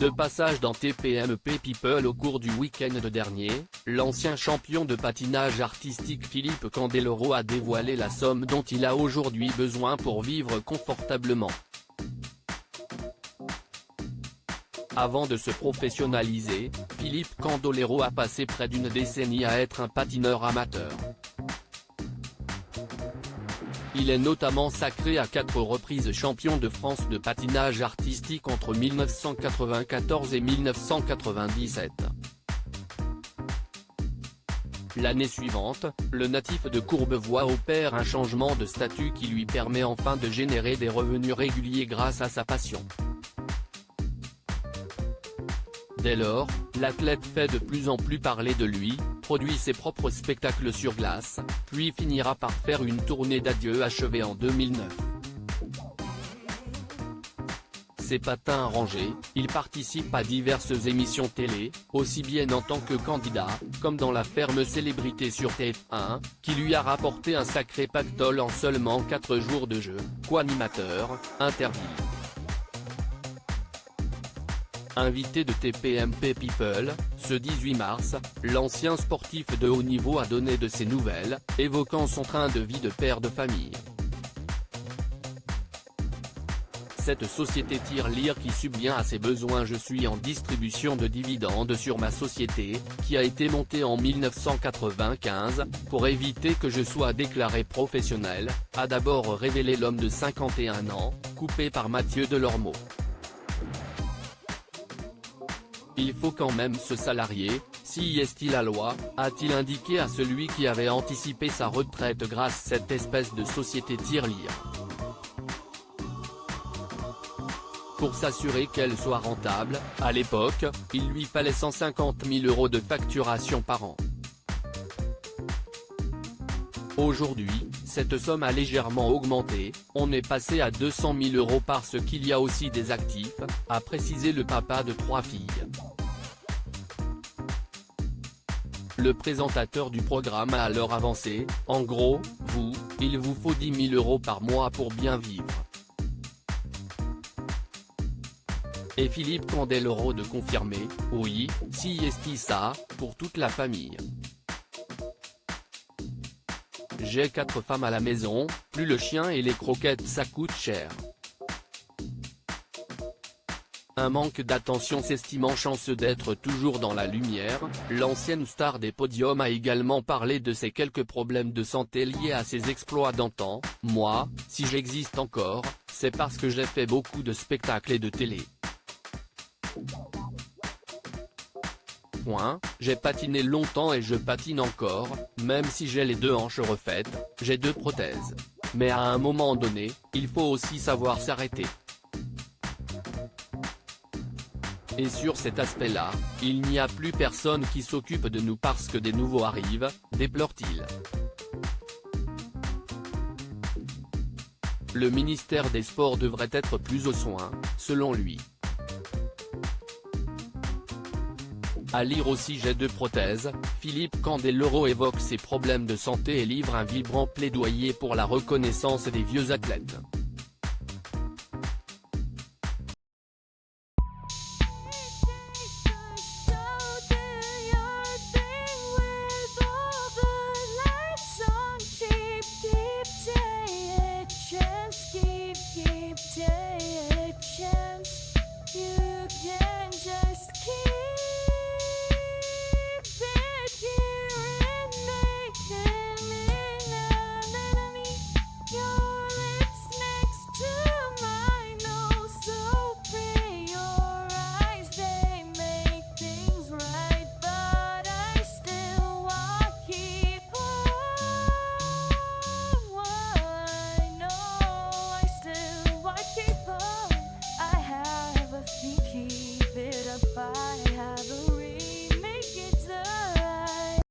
De passage dans TPMP People au cours du week-end dernier, l'ancien champion de patinage artistique Philippe Candeloro a dévoilé la somme dont il a aujourd'hui besoin pour vivre confortablement. Avant de se professionnaliser, Philippe Candeloro a passé près d'une décennie à être un patineur amateur. Il est notamment sacré à 4 reprises champion de France de patinage artistique entre 1994 et 1997. L'année suivante, le natif de Courbevoie opère un changement de statut qui lui permet enfin de générer des revenus réguliers grâce à sa passion. Dès lors, l'athlète fait de plus en plus parler de lui, produit ses propres spectacles sur glace, puis finira par faire une tournée d'adieu achevée en 2009. Ses patins rangés, il participe à diverses émissions télé, aussi bien en tant que candidat, comme dans la ferme célébrité sur TF1, qui lui a rapporté un sacré pactole en seulement 4 jours de jeu, co-animateur, interview. Invité de TPMP People, ce 18 mars, l'ancien sportif de haut niveau a donné de ses nouvelles, évoquant son train de vie de père de famille. Cette société tirelire qui subvient à ses besoins. Je suis en distribution de dividendes sur ma société, qui a été montée en 1995, pour éviter que je sois déclaré professionnel, a d'abord révélé l'homme de 51 ans, coupé par Mathieu Delormeau. Il faut quand même se salarier, si est-il la loi, a-t-il indiqué à celui qui avait anticipé sa retraite grâce à cette espèce de société tirelire. Pour s'assurer qu'elle soit rentable, à l'époque, il lui fallait 150 000 € de facturation par an. Aujourd'hui, cette somme a légèrement augmenté, on est passé à 200 000 € parce qu'il y a aussi des actifs, a précisé le papa de 3 filles. Le présentateur du programme a alors avancé, en gros, il vous faut 10 000 € par mois pour bien vivre. Et Philippe Candeloro de confirmer, oui, si est ça, pour toute la famille. J'ai 4 femmes à la maison, plus le chien et les croquettes ça coûte cher. Un manque d'attention. S'estimant chanceux d'être toujours dans la lumière, l'ancienne star des podiums a également parlé de ses quelques problèmes de santé liés à ses exploits d'antan. Moi, si j'existe encore, c'est parce que j'ai fait beaucoup de spectacles et de télé. J'ai patiné longtemps et je patine encore, même si j'ai les 2 hanches refaites, j'ai 2 prothèses. Mais à un moment donné, il faut aussi savoir s'arrêter. Et sur cet aspect-là, il n'y a plus personne qui s'occupe de nous parce que des nouveaux arrivent, déplore-t-il. Le ministère des Sports devrait être plus aux soins, selon lui. À lire aussi j'ai 2 prothèses, Philippe Candeloro évoque ses problèmes de santé et livre un vibrant plaidoyer pour la reconnaissance des vieux athlètes.